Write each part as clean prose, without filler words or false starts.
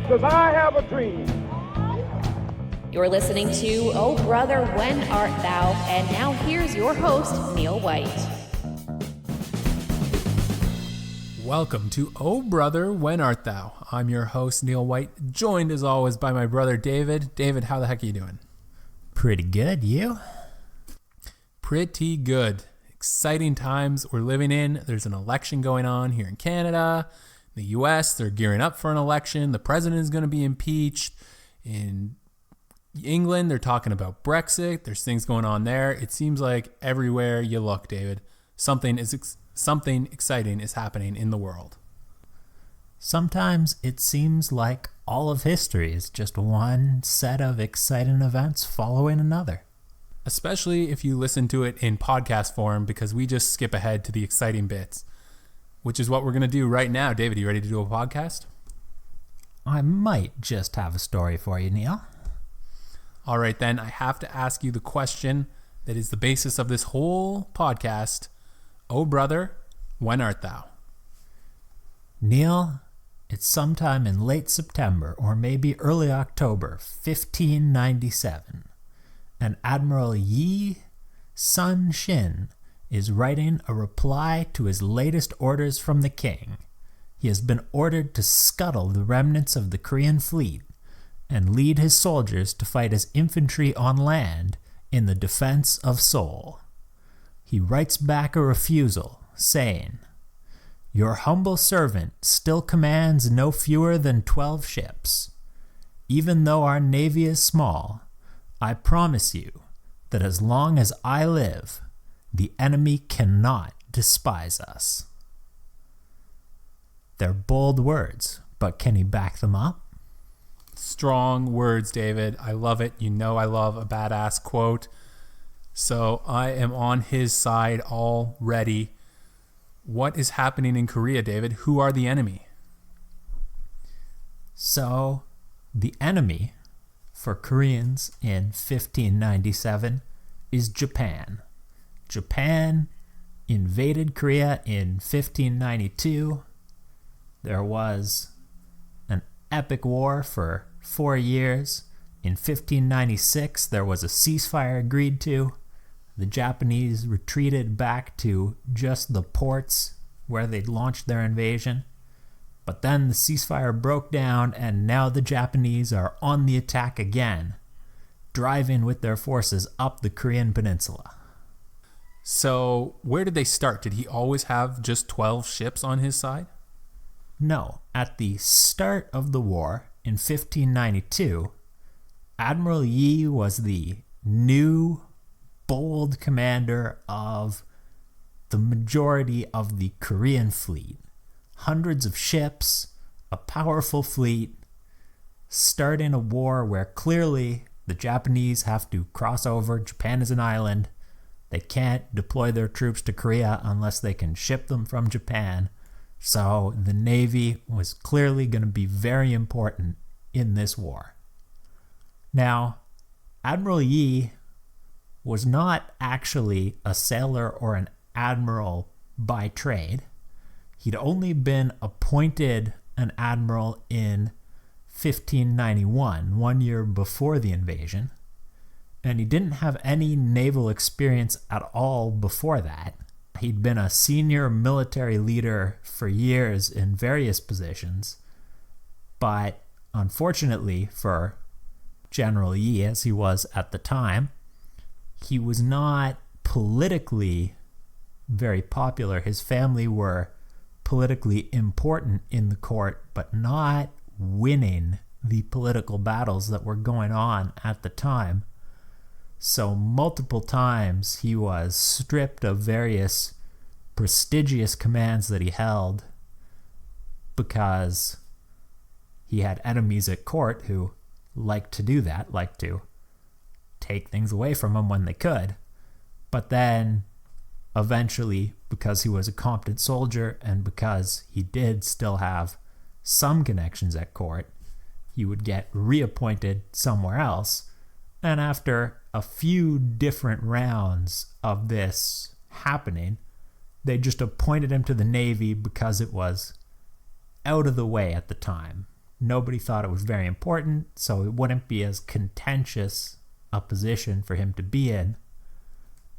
because I have a dream. You're listening to Oh Brother, When Art Thou? And now here's your host, Neil White. Welcome to Oh Brother, When Art Thou? I'm your host, Neil White, joined as always by my brother, David. David, how the heck are you doing? Pretty good, you? Pretty good. Exciting times we're living in. There's an election going on here in Canada. The U.S., they're gearing up for an election. The president is going to be impeached. In England, they're talking about Brexit. There's things going on there. It seems like everywhere you look, David, something exciting is happening in the world. Sometimes it seems like all of history is just one set of exciting events following another. Especially if you listen to it in podcast form, because we just skip ahead to the exciting bits, which is what we're going to do right now. David, you ready to do a podcast? I might just have a story for you, Neil. All right, then I have to ask you the question that is the basis of this whole podcast. Oh, brother, when art thou? Neil, it's sometime in late September or maybe early October, 1597. And Admiral Yi Sun-sin is writing a reply to his latest orders from the king. He has been ordered to scuttle the remnants of the Korean fleet and lead his soldiers to fight as infantry on land in the defense of Seoul. He writes back a refusal, saying, "Your humble servant still commands no fewer than 12 ships. Even though our navy is small, I promise you that as long as I live, the enemy cannot despise us." They're bold words, but can he back them up? Strong words, David. I love it. You know I love a badass quote. So I am on his side already. What is happening in Korea, David? Who are the enemy? So, the enemy for Koreans in 1597 is Japan. Japan invaded Korea in 1592. There was an epic war for 4 years. In 1596, there was a ceasefire agreed to. The Japanese retreated back to just the ports where they'd launched their invasion. But then the ceasefire broke down, and now the Japanese are on the attack again, driving with their forces up the Korean peninsula. So where did they start? Did he always have just 12 ships on his side? No, at the start of the war in 1592, Admiral Yi was the new, bold commander of the majority of the Korean fleet. Hundreds of ships, a powerful fleet, starting a war where clearly the Japanese have to cross over. Japan is an island. They can't deploy their troops to Korea unless they can ship them from Japan. So the Navy was clearly going to be very important in this war. Now, Admiral Yi was not actually a sailor or an admiral by trade. He'd only been appointed an admiral in 1591, 1 year before the invasion, and he didn't have any naval experience at all before that. He'd been a senior military leader for years in various positions, but unfortunately for General Yi, as he was at the time, he was not politically very popular. His family were politically important in the court, but not winning the political battles that were going on at the time. So multiple times he was stripped of various prestigious commands that he held because he had enemies at court who liked to do that, liked to take things away from him when they could. But then eventually, because he was a competent soldier and because he did still have some connections at court, he would get reappointed somewhere else. And after a few different rounds of this happening, they just appointed him to the Navy because it was out of the way at the time. nobody thought it was very important, so it wouldn't be as contentious a position for him to be in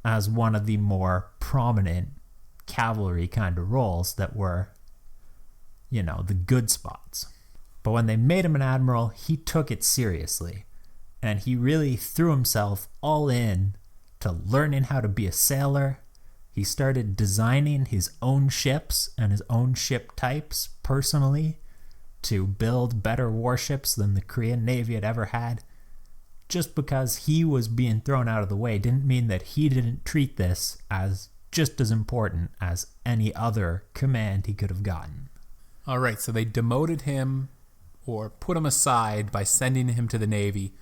as one of the more prominent cavalry kind of roles that were, the good spots. But when they made him an admiral, he took it seriously, and he really threw himself all in to learning how to be a sailor. He started designing his own ships and his own ship types personally to build better warships than the Korean Navy had ever had. Just because he was being thrown out of the way didn't mean that he didn't treat this as just as important as any other command he could have gotten. All right, so they demoted him or put him aside by sending him to the Navy,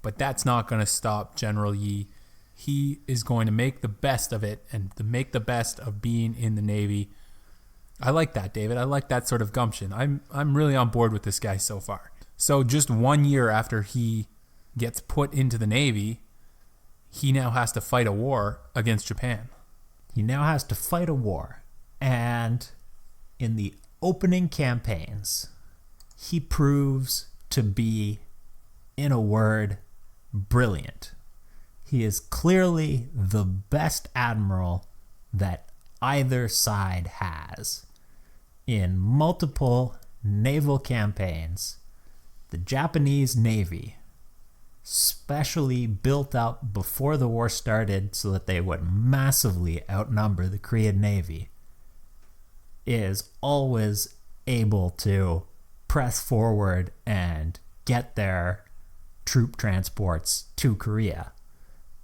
but that's not going to stop General Yi. He is going to make the best of it and to make the best of being in the Navy. I like that, David. I like that sort of gumption. I'm really on board with this guy so far. So just 1 year after he gets put into the Navy, he now has to fight a war against Japan. He now has to fight a war, and in the opening campaigns, he proves to be, in a word, brilliant. He is clearly the best admiral that either side has. In multiple naval campaigns, the Japanese Navy, specially built up before the war started so that they would massively outnumber the Korean Navy, is always able to press forward and get their troop transports to Korea.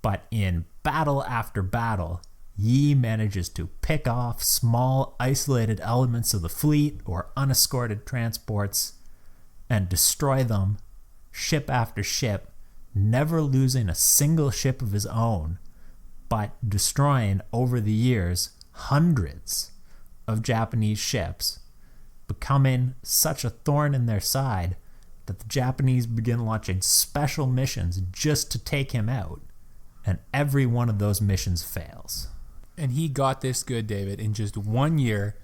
But in battle after battle, Yi manages to pick off small isolated elements of the fleet or unescorted transports and destroy them, ship after ship, never losing a single ship of his own, but destroying over the years hundreds of Japanese ships, becoming such a thorn in their side that the Japanese begin launching special missions just to take him out, and every one of those missions fails. And he got this good, David, in just 1 year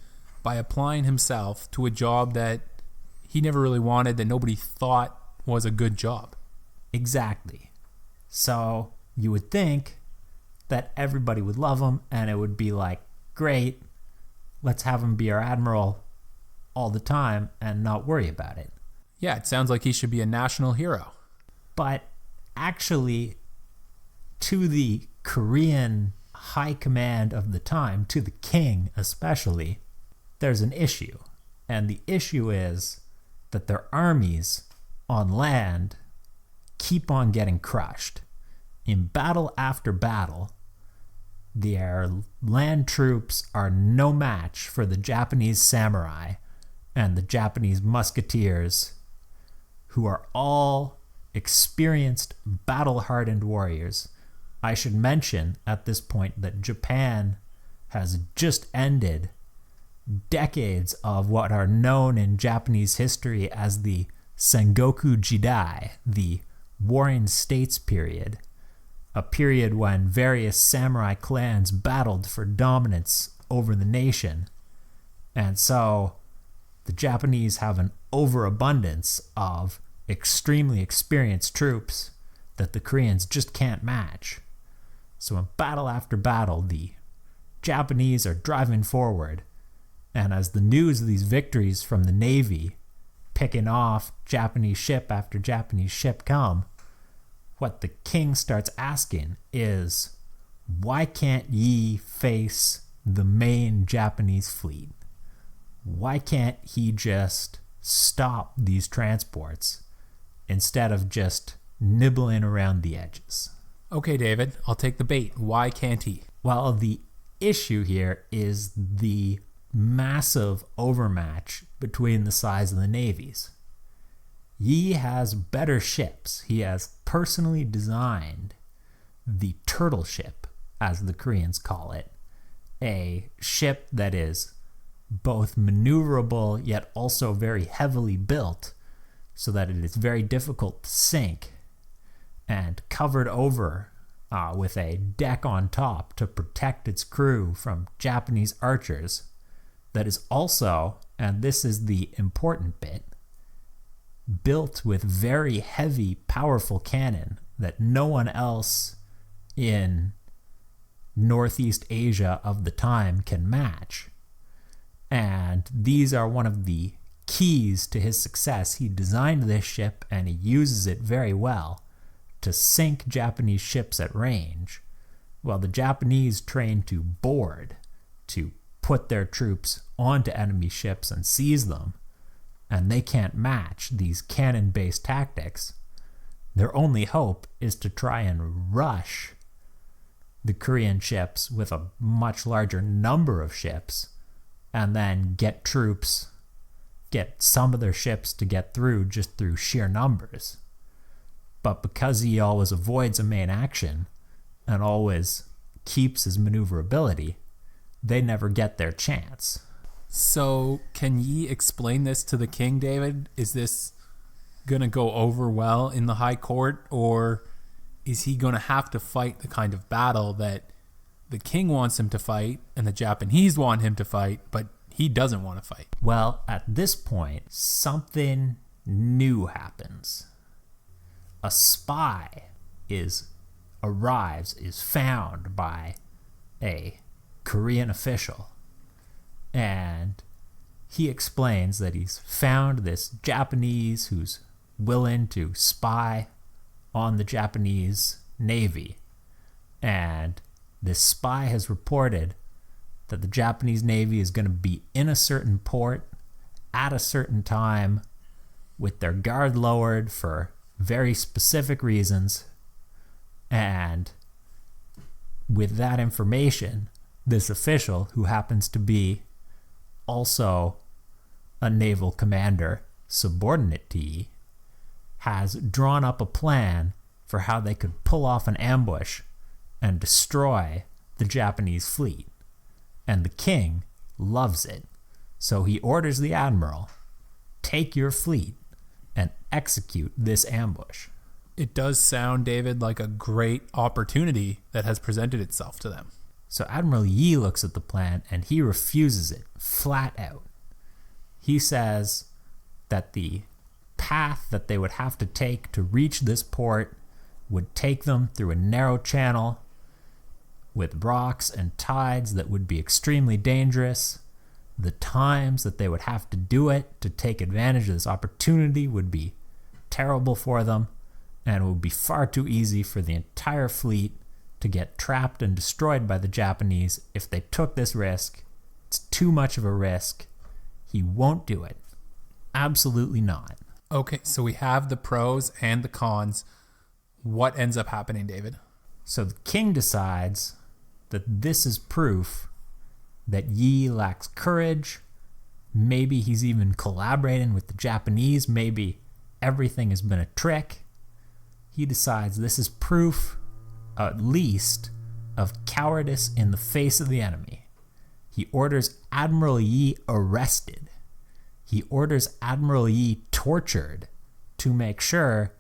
by applying himself to a job that he never really wanted, that nobody thought was a good job. Exactly. So you would think that everybody would love him and it would be like, great, let's have him be our admiral all the time and not worry about it. Yeah, it sounds like he should be a national hero. But actually, to the Korean high command of the time, to the king especially, there's an issue. And the issue is that their armies on land keep on getting crushed. In battle after battle, their land troops are no match for the Japanese samurai and the Japanese musketeers, who are all experienced, battle-hardened warriors. I should mention at this point that Japan has just ended decades of what are known in Japanese history as the Sengoku Jidai, the Warring States period, a period when various samurai clans battled for dominance over the nation. And so the Japanese have an overabundance of extremely experienced troops that the Koreans just can't match. So in battle after battle, the Japanese are driving forward, and as the news of these victories from the Navy picking off Japanese ship after Japanese ship come, what the king starts asking is, why can't Yi face the main Japanese fleet? Why can't he just stop these transports instead of just nibbling around the edges? Okay, David, I'll take the bait. Why can't he? Well, the issue here is the massive overmatch between the size of the navies. Yi has better ships. He has personally designed the turtle ship, as the Koreans call it, a ship that is both maneuverable yet also very heavily built so that it is very difficult to sink, and covered over with a deck on top to protect its crew from Japanese archers, that is also, and this is the important bit, built with very heavy, powerful cannon that no one else in Northeast Asia of the time can match. And these are one of the keys to his success. He designed this ship and he uses it very well to sink Japanese ships at range, while the Japanese train to board, to put their troops onto enemy ships and seize them, and they can't match these cannon-based tactics. Their only hope is to try and rush the Korean ships with a much larger number of ships, and then get some of their ships to get through just through sheer numbers. But because he always avoids a main action and always keeps his maneuverability, they never get their chance. So can Yi explain this to the king, David? Is this going to go over well in the high court, or is he going to have to fight the kind of battle that the king wants him to fight and the Japanese want him to fight, but he doesn't want to fight? Well, at this point, something new happens. A spy is found by a Korean official, and he explains that he's found this Japanese who's willing to spy on the Japanese Navy, and this spy has reported that the Japanese Navy is going to be in a certain port at a certain time with their guard lowered for very specific reasons. And with that information, this official, who happens to be also a naval commander subordinate to Yi, has drawn up a plan for how they could pull off an ambush and destroy the Japanese fleet. And the king loves it. So he orders the admiral, take your fleet and execute this ambush. It does sound, David, like a great opportunity that has presented itself to them. So Admiral Yi looks at the plan and he refuses it flat out. He says that the path that they would have to take to reach this port would take them through a narrow channel with rocks and tides that would be extremely dangerous. The times that they would have to do it to take advantage of this opportunity would be terrible for them, and it would be far too easy for the entire fleet to get trapped and destroyed by the Japanese if they took this risk. It's too much of a risk. He won't do it. Absolutely not. Okay, so we have the pros and the cons. What ends up happening, David? So the king decides that this is proof that Yi lacks courage. Maybe he's even collaborating with the Japanese. Maybe everything has been a trick. He decides this is proof, at least, of cowardice in the face of the enemy. He orders Admiral Yi arrested. He orders Admiral Yi tortured to make sure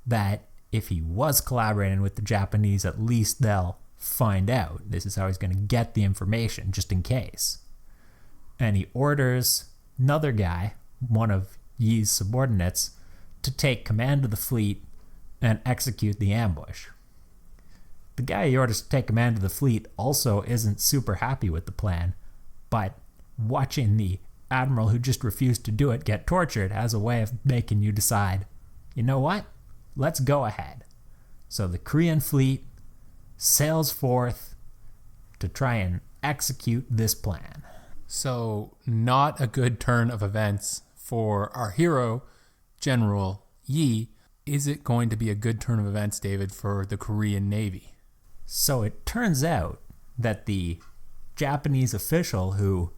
that if he was collaborating with the Japanese, at least they'll find out. This is how he's going to get the information, just in case. And he orders another guy, one of Yi's subordinates, to take command of the fleet and execute the ambush. The guy he orders to take command of the fleet also isn't super happy with the plan, but watching the admiral who just refused to do it get tortured has a way of making you decide, you know what? Let's go ahead. So the Korean fleet sails forth to try and execute this plan. So not a good turn of events for our hero, General Yi. Is it going to be a good turn of events, David, for the Korean Navy? So it turns out that the Japanese official who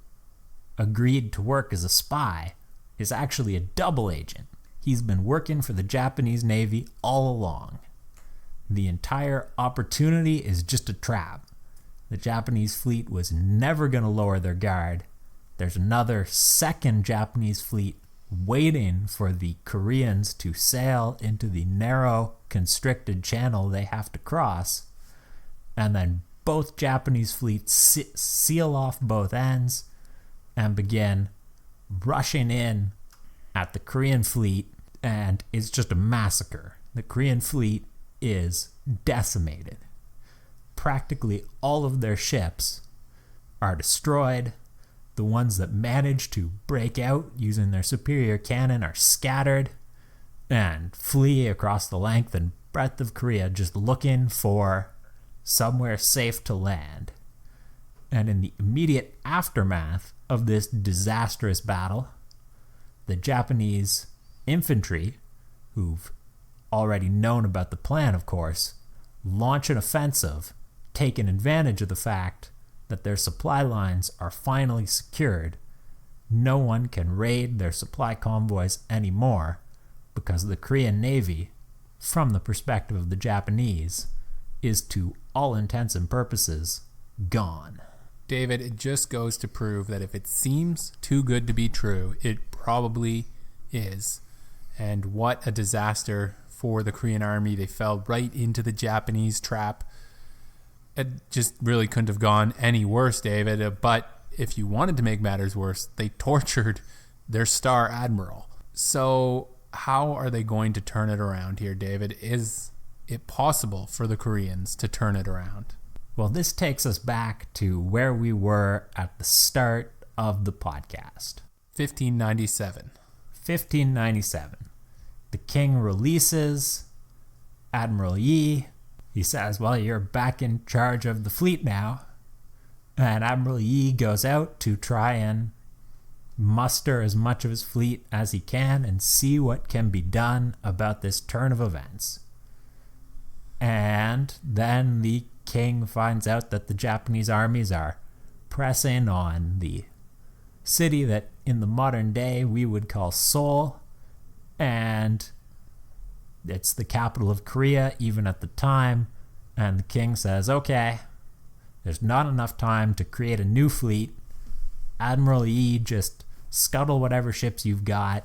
agreed to work as a spy is actually a double agent. He's been working for the Japanese Navy all along. The entire opportunity is just a trap. The Japanese fleet was never going to lower their guard. There's another second Japanese fleet waiting for the Koreans to sail into the narrow, constricted channel they have to cross. And then both Japanese fleets seal off both ends and begin rushing in at the Korean fleet and it's just a massacre. The Korean fleet is decimated. Practically all of their ships are destroyed. The ones that manage to break out using their superior cannon are scattered and flee across the length and breadth of Korea, just looking for somewhere safe to land. And in the immediate aftermath of this disastrous battle, the Japanese infantry, who've already known about the plan, of course, launch an offensive, taking advantage of the fact that their supply lines are finally secured. No one can raid their supply convoys anymore because the Korean Navy, from the perspective of the Japanese, is to all intents and purposes gone. David, it just goes to prove that if it seems too good to be true, it probably is. And what a disaster for the Korean army. They fell right into the Japanese trap. It just really couldn't have gone any worse, David. But if you wanted to make matters worse, they tortured their star admiral. So how are they going to turn it around here, David? Is it possible for the Koreans to turn it around? Well, this takes us back to where we were at the start of the podcast. 1597. 1597. The king releases Admiral Yi. He says, well, you're back in charge of the fleet now. And Admiral Yi goes out to try and muster as much of his fleet as he can and see what can be done about this turn of events. And then the king finds out that the Japanese armies are pressing on the city that in the modern day we would call Seoul, and it's the capital of Korea even at the time. And the king says, okay, there's not enough time to create a new fleet. Admiral Yi, just scuttle whatever ships you've got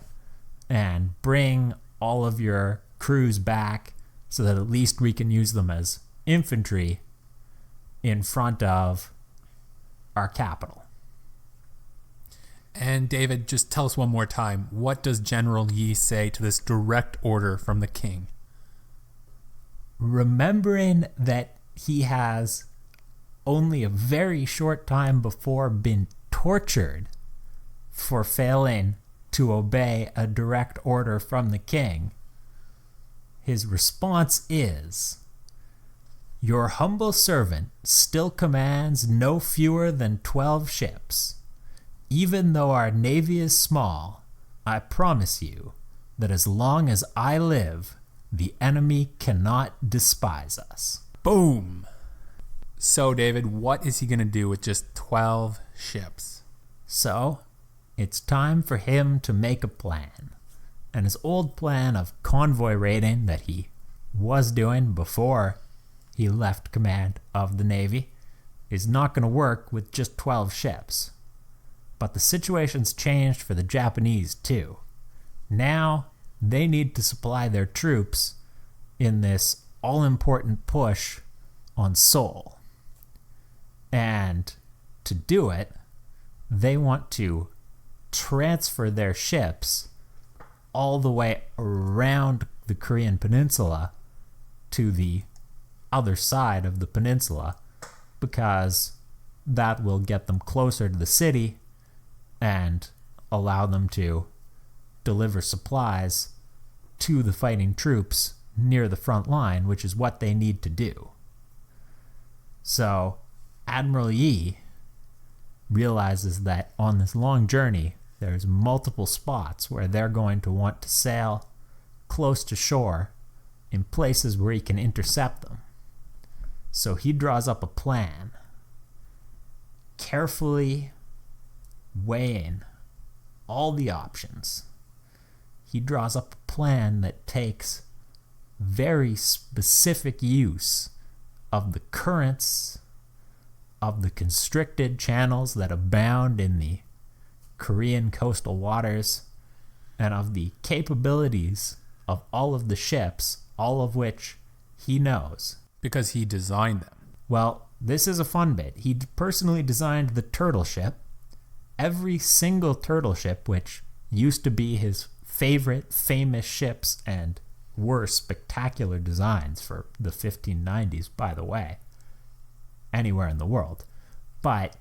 and bring all of your crews back so that at least we can use them as infantry in front of our capital. And David, just tell us one more time, what does General Yi say to this direct order from the king? Remembering that he has only a very short time before been tortured for failing to obey a direct order from the king, his response is, your humble servant still commands no fewer than 12 ships. Even though our navy is small, I promise you that as long as I live, the enemy cannot despise us. Boom! So, David, what is he going to do with just 12 ships? So, it's time for him to make a plan. And his old plan of convoy raiding that he was doing before he left command of the Navy is not going to work with just 12 ships. But the situation's changed for the Japanese too. Now they need to supply their troops in this all-important push on Seoul. And to do it, they want to transfer their ships all the way around the Korean peninsula to the other side of the peninsula, because that will get them closer to the city and allow them to deliver supplies to the fighting troops near the front line, which is what they need to do. So Admiral Yi realizes that on this long journey, there's multiple spots where they're going to want to sail close to shore in places where he can intercept them. So he draws up a plan, carefully weighing all the options. He draws up a plan that takes very specific use of the currents of the constricted channels that abound in the Korean coastal waters, and of the capabilities of all of the ships, all of which he knows. Because he designed them. Well, this is a fun bit. He personally designed the turtle ship. Every single turtle ship, which used to be his favorite famous ships and were spectacular designs for the 1590s, by the way, anywhere in the world. But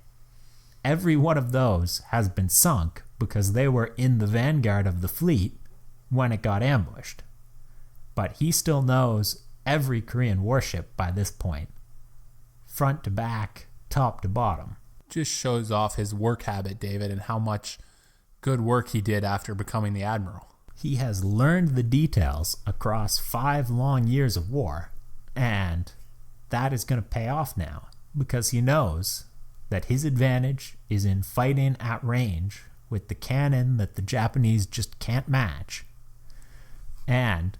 every one of those has been sunk because they were in the vanguard of the fleet when it got ambushed. But he still knows every Korean warship by this point, front to back, top to bottom. Just shows off his work habit, David, and how much good work he did after becoming the admiral. He has learned the details across 5 long years of war, and that is going to pay off now because he knows that his advantage is in fighting at range with the cannon that the Japanese just can't match. And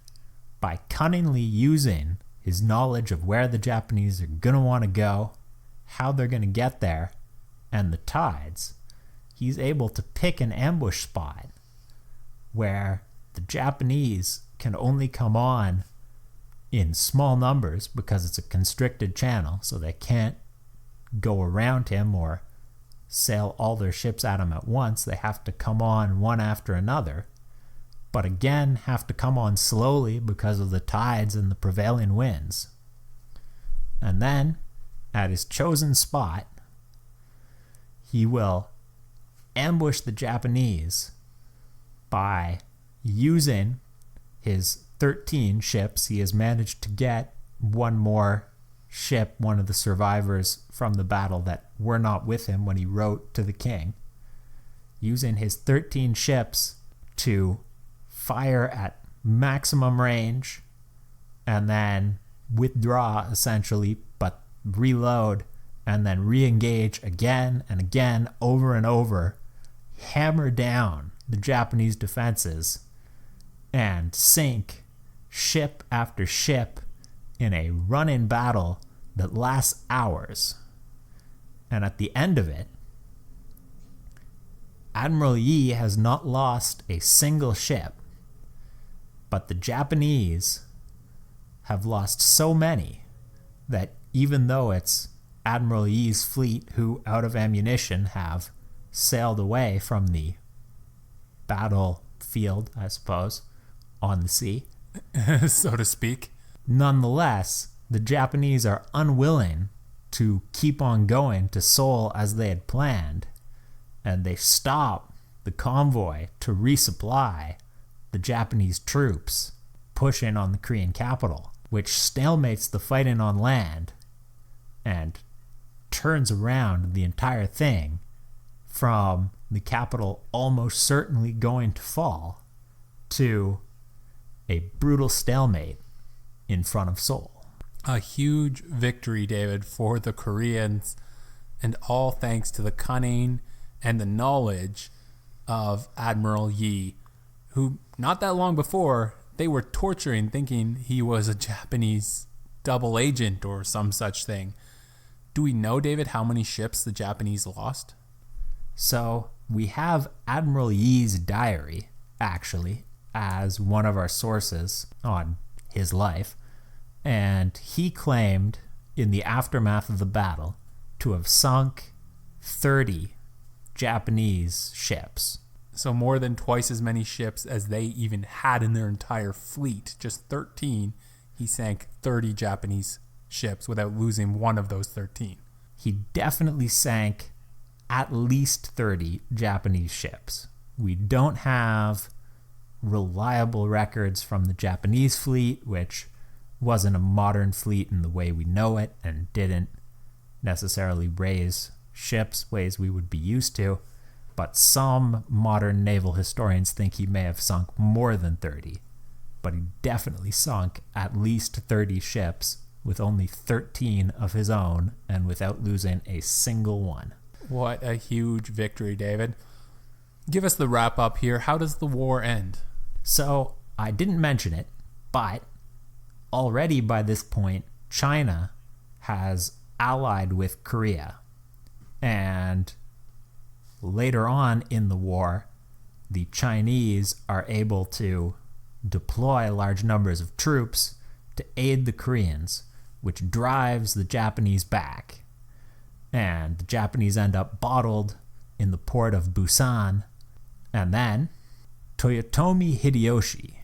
by cunningly using his knowledge of where the Japanese are going to want to go, how they're going to get there, and the tides, he's able to pick an ambush spot where the Japanese can only come on in small numbers because it's a constricted channel, so they can't go around him or sail all their ships at him at once. They have to come on one after another, but again have to come on slowly because of the tides and the prevailing winds. And then, at his chosen spot, he will ambush the Japanese by using his 13 ships. He has managed to get one more ship, one of the survivors from the battle that were not with him when he wrote to the king, using his 13 ships to fire at maximum range and then withdraw essentially, but reload and then re-engage again and again, over and over, hammer down the Japanese defenses and sink ship after ship in a run-in battle that lasts hours. And at the end of it, Admiral Yi has not lost a single ship, but the Japanese have lost so many that even though it's Admiral Yi's fleet who, out of ammunition, have sailed away from the battlefield, I suppose, on the sea, so to speak, nonetheless, the Japanese are unwilling to keep on going to Seoul as they had planned, and they stop the convoy to resupply the Japanese troops pushing on the Korean capital, which stalemates the fighting on land and turns around the entire thing from the capital almost certainly going to fall to a brutal stalemate in front of Seoul. A huge victory, David, for the Koreans, and all thanks to the cunning and the knowledge of Admiral Yi, who not that long before they were torturing, thinking he was a Japanese double agent or some such thing. Do we know, David, how many ships the Japanese lost? So we have Admiral Yi's diary, actually, as one of our sources on his life, and he claimed in the aftermath of the battle to have sunk 30 Japanese ships. So more than twice as many ships as they even had in their entire fleet. Just 13, he sank 30 Japanese ships without losing one of those 13. He definitely sank at least 30 Japanese ships. We don't have reliable records from the Japanese fleet, which wasn't a modern fleet in the way we know it and didn't necessarily raise ships ways we would be used to, but some modern naval historians think he may have sunk more than 30, but he definitely sunk at least 30 ships with only 13 of his own and without losing a single one. What a huge victory, David. Give us the wrap up here. How does the war end? So, I didn't mention it, but already by this point, China has allied with Korea. And later on in the war, the Chinese are able to deploy large numbers of troops to aid the Koreans, which drives the Japanese back. And the Japanese end up bottled in the port of Busan. And then, Toyotomi Hideyoshi,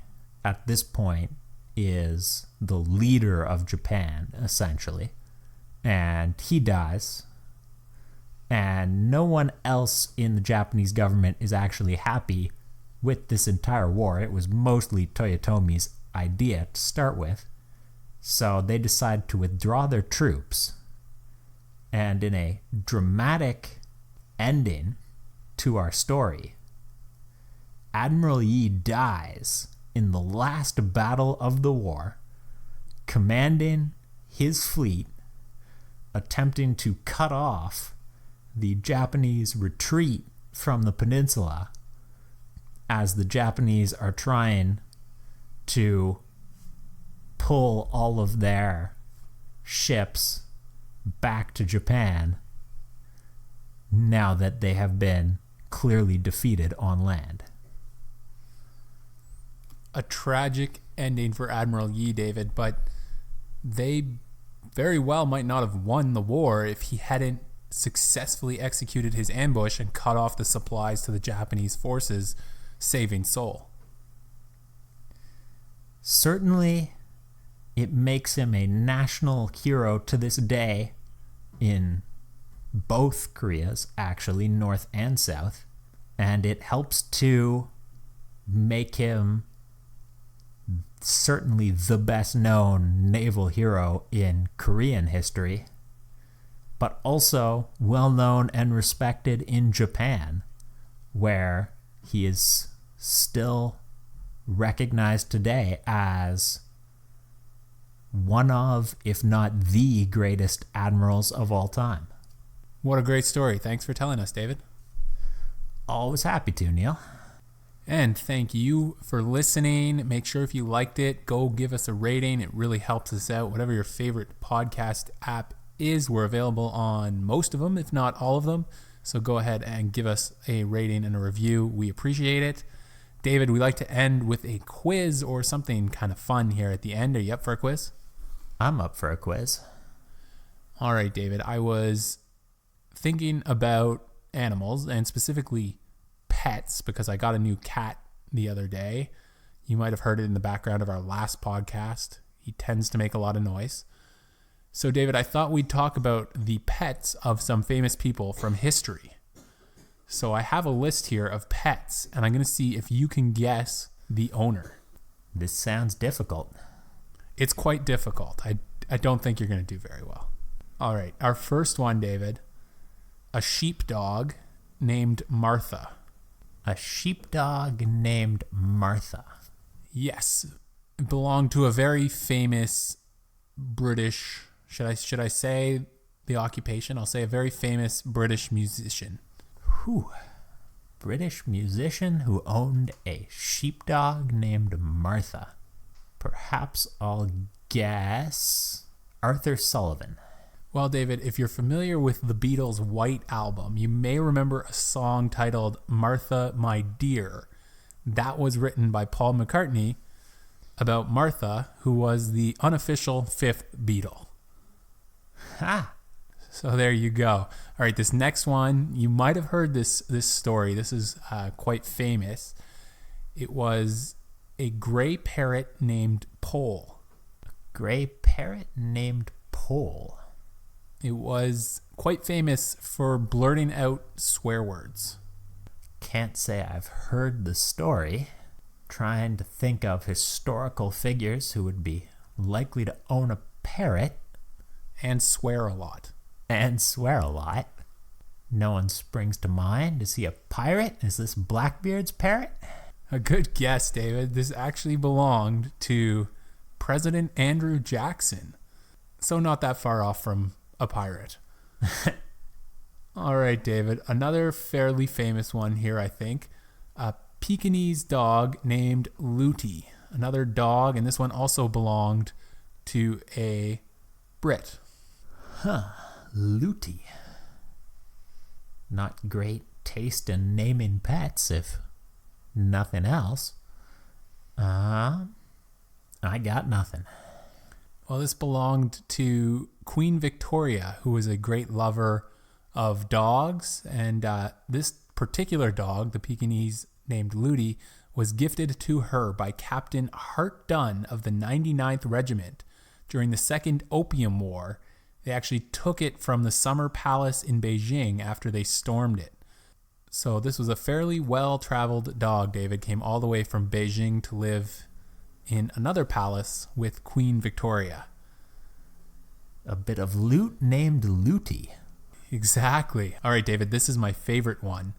at this point, is the leader of Japan, essentially. And he dies. And no one else in the Japanese government is actually happy with this entire war. It was mostly Toyotomi's idea to start with. So they decide to withdraw their troops. And in a dramatic ending to our story, Admiral Yi dies in the last battle of the war, commanding his fleet, attempting to cut off the Japanese retreat from the peninsula as the Japanese are trying to pull all of their ships back to Japan now that they have been clearly defeated on land. A tragic ending for Admiral Yi, David, but they very well might not have won the war if he hadn't successfully executed his ambush and cut off the supplies to the Japanese forces, saving Seoul. Certainly, it makes him a national hero to this day in both Koreas, actually, North and South, and it helps to make him certainly the best known naval hero in Korean history, but also well known and respected in Japan, where he is still recognized today as one of, if not the greatest admirals of all time. What a great story. Thanks for telling us, David. Always happy to, Neil. And thank you for listening. Make sure if you liked it, go give us a rating. It really helps us out. Whatever your favorite podcast app is, we're available on most of them, if not all of them. So go ahead and give us a rating and a review. We appreciate it. David, we like to end with a quiz or something kind of fun here at the end. Are you up for a quiz? I'm up for a quiz. All right, David. I was thinking about animals and specifically pets because I got a new cat the other day. You might have heard it in the background of our last podcast. He tends to make a lot of noise. So, David, I thought we'd talk about the pets of some famous people from history. So I have a list here of pets, and I'm going to see if you can guess the owner. This sounds difficult. It's quite difficult. I don't think you're going to do very well. All right, our first one, David. A sheepdog named Martha. A sheepdog named Martha. Yes. It belonged to a very famous British, should I say the occupation? I'll say a very famous British musician. Whew. British musician who owned a sheepdog named Martha. Perhaps I'll guess Arthur Sullivan. Well, David, if you're familiar with the Beatles' White Album, you may remember a song titled Martha, My Dear. That was written by Paul McCartney about Martha, who was the unofficial fifth Beatle. Ha! So there you go. All right, this next one, you might have heard this story. This is quite famous. It was a gray parrot named Pole. A gray parrot named Pole. It was quite famous for blurting out swear words. Can't say I've heard the story. Trying to think of historical figures who would be likely to own a parrot. And swear a lot. And swear a lot. No one springs to mind. Is he a pirate? Is this Blackbeard's parrot? A good guess, David. This actually belonged to President Andrew Jackson. So not that far off from a pirate. All right, David. Another fairly famous one here, I think. A Pekingese dog named Looty. Another dog, and this one also belonged to a Brit. Huh. Looty. Not great taste in naming pets, if nothing else. I got nothing. Well, this belonged to Queen Victoria, who was a great lover of dogs. And this particular dog, the Pekingese named Looty, was gifted to her by Captain Hart Dunn of the 99th Regiment during the Second Opium War. They actually took it from the Summer Palace in Beijing after they stormed it. So this was a fairly well-traveled dog, David. Came all the way from Beijing to live in another palace with Queen Victoria. A bit of loot named Looty. Exactly. All right, David, this is my favorite one.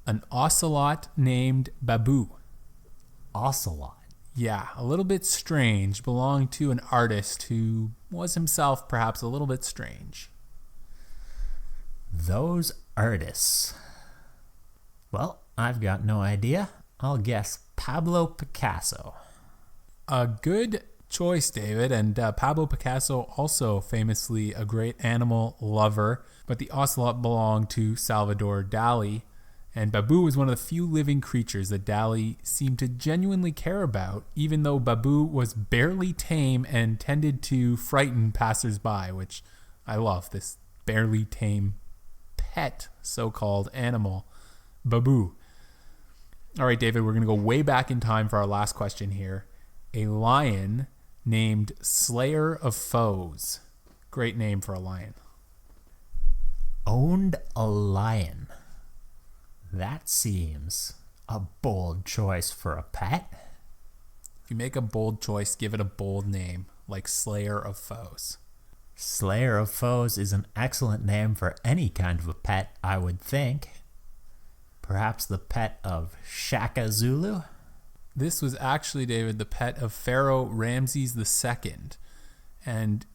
An ocelot named Babu. Ocelot. Yeah, a little bit strange, belonged to an artist who was himself perhaps a little bit strange. Those artists. Well, I've got no idea. I'll guess Pablo Picasso. A good choice, David, and Pablo Picasso also famously a great animal lover, but the ocelot belonged to Salvador Dali. And Babu was one of the few living creatures that Dali seemed to genuinely care about, even though Babu was barely tame and tended to frighten passersby, which I love, this barely tame pet so-called animal, Babu. All right, David, we're going to go way back in time for our last question here. A lion named Slayer of Foes. Great name for a lion. Owned a lion. That seems a bold choice for a pet. If you make a bold choice, give it a bold name, like Slayer of Foes. Slayer of Foes is an excellent name for any kind of a pet, I would think. Perhaps the pet of Shaka Zulu? This was actually, David, the pet of Pharaoh Ramses II. And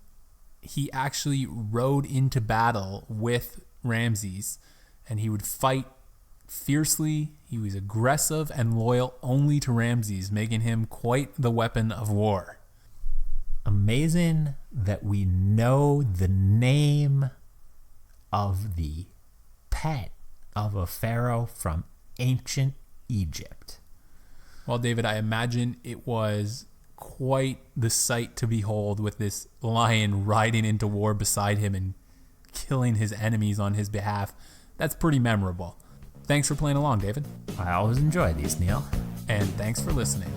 he actually rode into battle with Ramses, and he would fight fiercely. He was aggressive and loyal only to Ramses, making him quite the weapon of war. Amazing that we know the name of the pet of a pharaoh from ancient Egypt. Well, David, I imagine it was quite the sight to behold with this lion riding into war beside him and killing his enemies on his behalf. That's pretty memorable. Thanks for playing along, David. I always enjoy these, Neil. And thanks for listening.